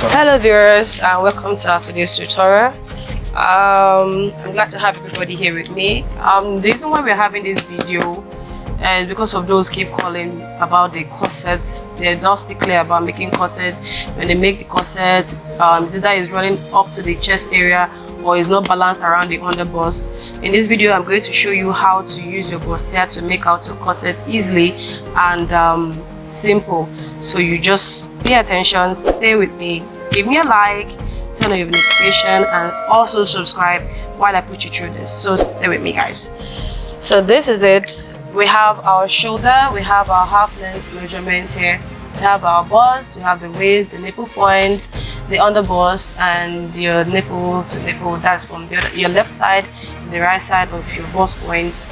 Hello viewers, and welcome to our today's tutorial. I'm glad to have everybody here with me. The reason why we're having this video is because of those keep calling about the corsets. They're not still clear about making corsets. When they make the corset, either it's running up to the chest area or is not balanced around the underbust. In this video, I'm going to show you how to use your bustier to make out your corset easily and simple. So you just pay attention, stay with me, give me a like, turn on your notification, and also subscribe while I put you through this. So stay with me, guys. So this is it. We have our shoulder, we have our half length measurement here, we have our bust, we have the waist, the nipple point, the underbust, and your nipple to nipple. That's from your left side to the right side of your bust point,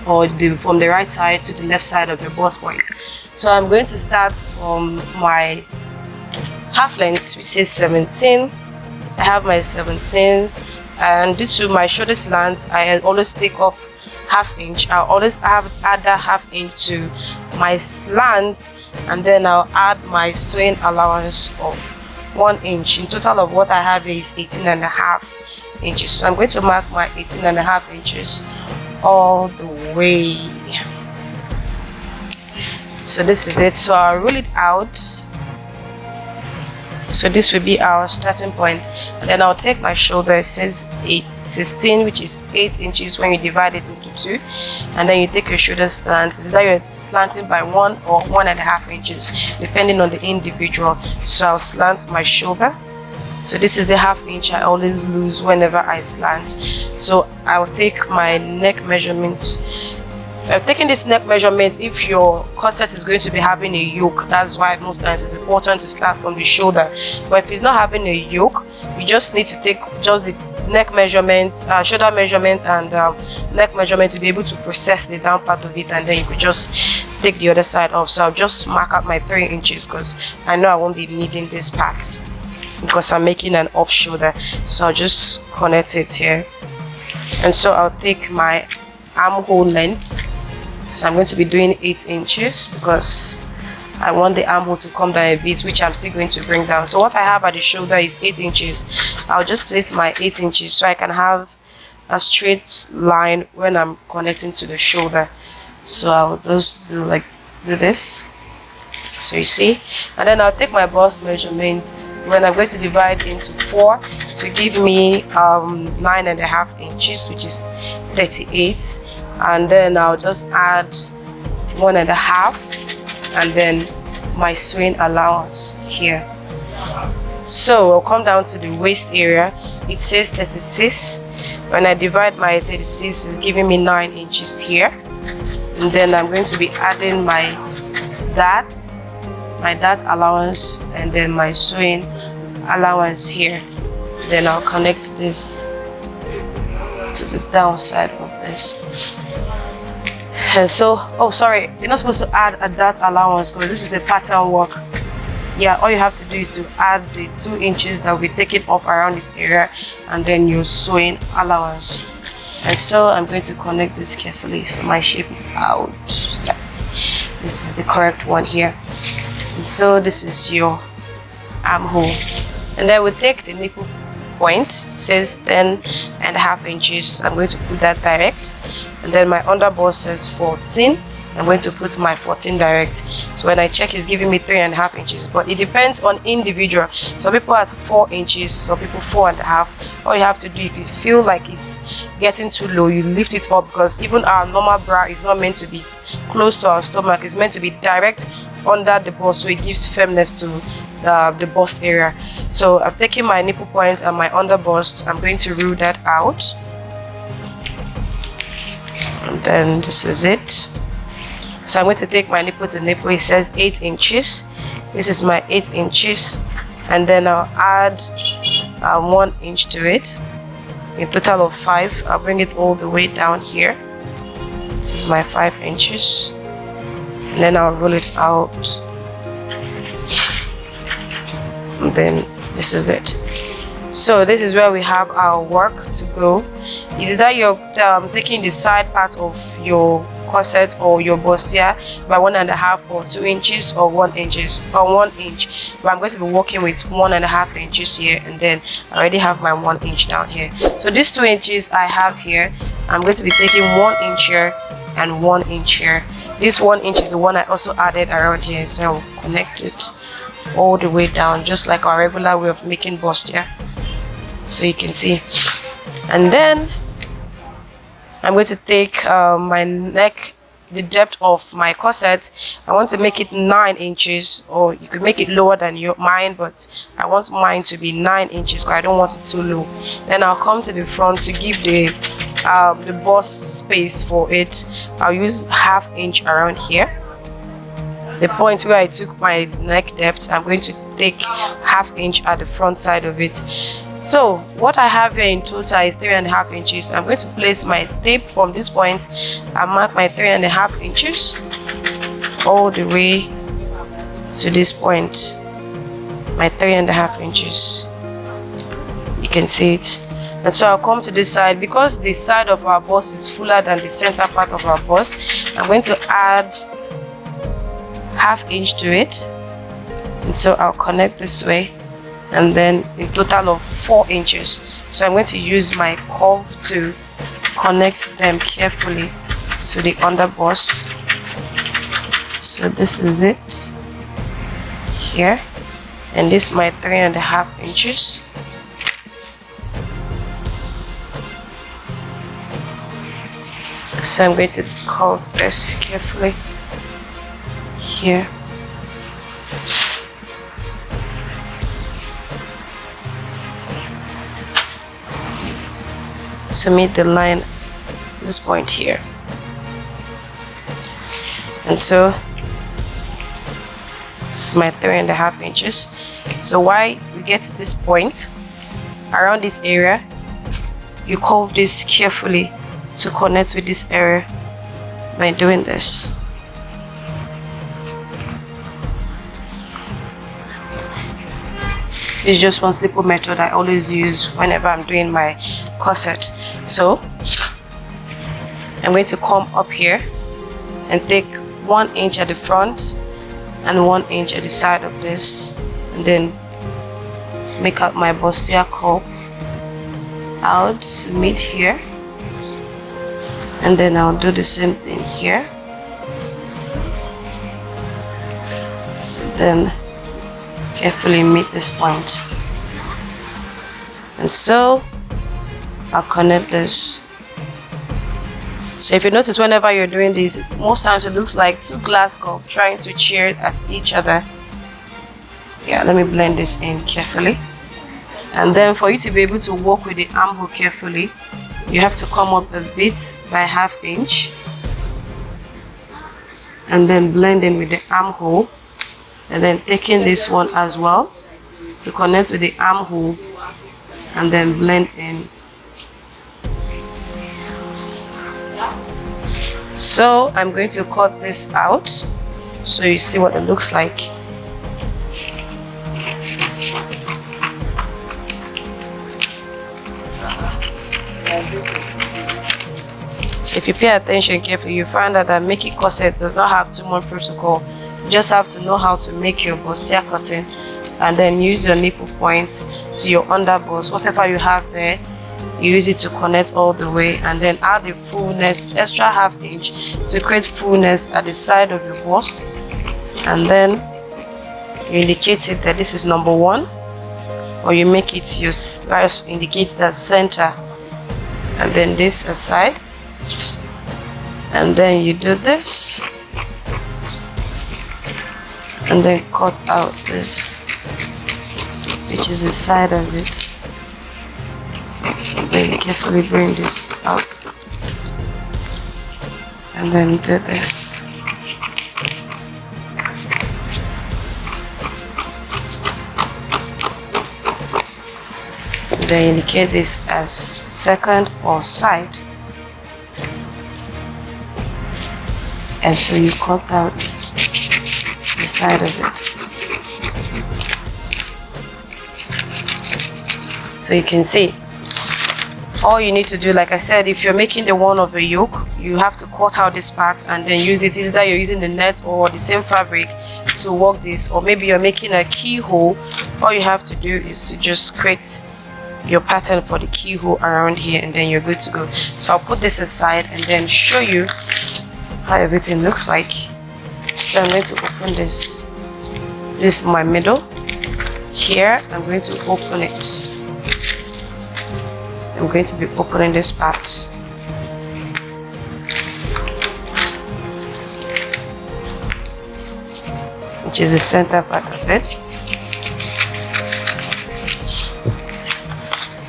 or from the right side to the left side of your bust point. So I'm going to start from my half length, which says 17. I have my 17, and due to my shoulder slant, I always take off half inch. I'll always add that half inch to my slant, and then I'll add my sewing allowance of 1 inch. In total of what I have is 18.5 inches. So I'm going to mark my 18.5 inches all the way. So this is it. So I'll roll it out. So this will be our starting point, and then I'll take my shoulder. It says 16, which is 8 inches when you divide it into 2, and then you take your shoulder slant. It's either you're slanting by 1 or 1.5 inches depending on the individual. So I'll slant my shoulder. So this is the half inch I always lose whenever I slant. So I'll take my neck measurements. I've taken this neck measurement if your corset is going to be having a yoke. That's why most times it's important to start from the shoulder. But if it's not having a yoke, you just need to take just the neck measurement, shoulder measurement, and neck measurement to be able to process the down part of it, and then you could just take the other side off. So I'll just mark out my 3 inches because I know I won't be needing this part because I'm making an off shoulder. So I'll just connect it here, and so I'll take my armhole length. So I'm going to be doing 8 inches because I want the armhole to come down a bit, which I'm still going to bring down. So what I have at the shoulder is 8 inches. I'll just place my 8 inches so I can have a straight line when I'm connecting to the shoulder. So I'll just do this. So you see, and then I'll take my bust measurements when I'm going to divide into 4 to give me 9.5 inches, which is 38. And then I'll just add 1.5, and then my sewing allowance here. So I'll come down to the waist area. It says 36. When I divide my 36, it's giving me 9 inches here. And then I'm going to be adding my dart allowance, and then my sewing allowance here. Then I'll connect this to the downside of this. And so, oh sorry, you're not supposed to add a dart allowance because this is a pattern work. Yeah, all you have to do is to add the 2 inches that will be taken off around this area, and then your sewing allowance. And so I'm going to connect this carefully so my shape is out. Yeah, this is the correct one here. And so this is your armhole, and then we take the nipple point. It says 10.5 inches. I'm going to put that direct, and then my underbust says 14. I'm going to put my 14 direct. So when I check, it's giving me 3.5 inches, but it depends on individual. Some people at 4 inches, some people 4.5. All you have to do, if you feel like it's getting too low, you lift it up, because even our normal bra is not meant to be close to our stomach. It's meant to be direct under the bust, so it gives firmness to the bust area. So I've taken my nipple point and my underbust. I'm going to rule that out, and then this is it. So I'm going to take my nipple to nipple. It says 8 inches. This is my 8 inches, and then I'll add 1 inch to it. In total of 5. I'll bring it all the way down here. This is my 5 inches, and then I'll roll it out, and then this is it. So this is where we have our work to go. Is that you're taking the side part of your corset or your bustier by 1.5 or 2 inches or 1 inches or 1 inch. So I'm going to be working with 1.5 inches here, and then I already have my 1 inch down here. So these 2 inches I have here, I'm going to be taking 1 inch here and 1 inch here. This 1 inch is the one I also added around here, so I'll connect it all the way down, just like our regular way of making bustier, so you can see. And then I'm going to take my neck, the depth of my corset. I want to make it 9 inches, or you could make it lower than mine, but I want mine to be 9 inches because I don't want it too low. Then I'll come to the front to give the bust space for it. I'll use 1/2 inch around here. The point where I took my neck depth, I'm going to take 1/2 inch at the front side of it. So what I have here in total is 3.5 inches. I'm going to place my tape from this point and mark my 3.5 inches all the way to this point, my 3.5 inches. You can see it. And so I'll come to this side. Because the side of our bust is fuller than the center part of our bust, I'm going to add 1/2 inch to it, and so I'll connect this way, and then a total of 4 inches. So I'm going to use my curve to connect them carefully to the under bust. So this is it here, and this is my 3.5 inches. So I'm going to curve this carefully here. To meet the line, this point here. And so this is my 3.5 inches. So while we get to this point, around this area, you curve this carefully to connect with this area by doing this. It's just one simple method I always use whenever I'm doing my corset. So I'm going to come up here and take 1 inch at the front and 1 inch at the side of this, and then make out my bustier curve out to meet here, and then I'll do the same thing here. Then carefully meet this point, and so I'll connect this. So if you notice, whenever you're doing this, most times it looks like 2 glass cups trying to cheer at each other. Yeah, let me blend this in carefully. And then for you to be able to work with the armhole carefully, you have to come up a bit by 1/2 inch, and then blend in with the armhole, and then taking this one as well to connect with the armhole, and then blend in. So I'm going to cut this out so you see what it looks like. So if you pay attention carefully, you find out that making corset does not have too much protocol. You just have to know how to make your bustier cutting, and then use your nipple points to your under bust. Whatever you have there, you use it to connect all the way, and then add the fullness, extra 1/2 inch to create fullness at the side of your bust, and then you indicate it that this is number 1, or you make it your indicate the center, and then this aside, and then you do this, and then cut out this, which is the side of it. Then carefully bring this out, and then do this. And then indicate this as second or side, and so you cut out the side of it. So you can see all you need to do, like I said, if you're making the one of a yoke, you have to cut out this part and then use it. Either you're using the net or the same fabric to work this, or maybe you're making a keyhole. All you have to do is to just create your pattern for the keyhole around here, and then you're good to go. So I'll put this aside and then show you how everything looks like. So I'm going to open this. This is my middle. Here I'm going to open it. I'm going to be opening this part. Which is the center part of it.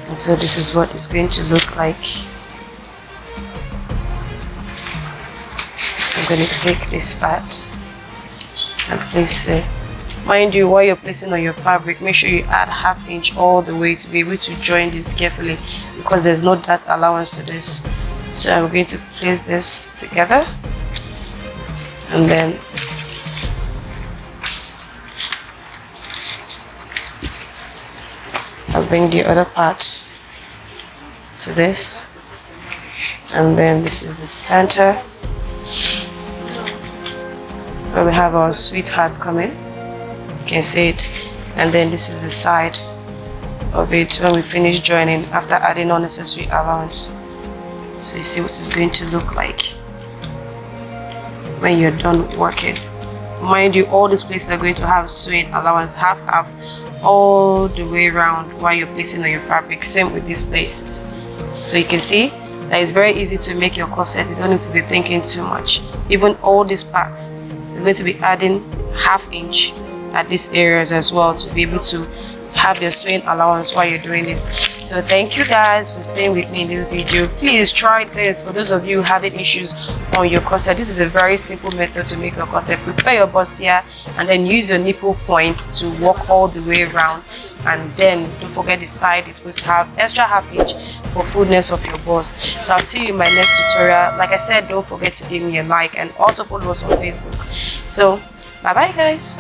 And so this is what it's going to look like. I'm going to take this part and place it. Mind you, while you're placing on your fabric, make sure you add 1/2 inch all the way to be able to join this carefully, because there's no dart allowance to this. So I'm going to place this together, and then I'll bring the other part to this, and then this is the center where we have our sweetheart coming. You can see it, and then this is the side of it when we finish joining after adding unnecessary allowance. So you see what it's going to look like when you're done working. Mind you, all these places are going to have sewing allowance, half all the way around while you're placing on your fabric. Same with this place. So you can see that it's very easy to make your corset. You don't need to be thinking too much. Even all these parts, you're going to be adding 1/2 inch at these areas as well to be able to have your sewing allowance while you're doing this. So thank you guys for staying with me in this video. Please try this. For those of you having issues on your corset, this is a very simple method to make your corset. Prepare your bustier and then use your nipple point to walk all the way around, and then don't forget the side is supposed to have extra 1/2 inch for fullness of your bust. So I'll see you in my next tutorial. Like I said, don't forget to give me a like and also follow us on Facebook. So bye bye guys.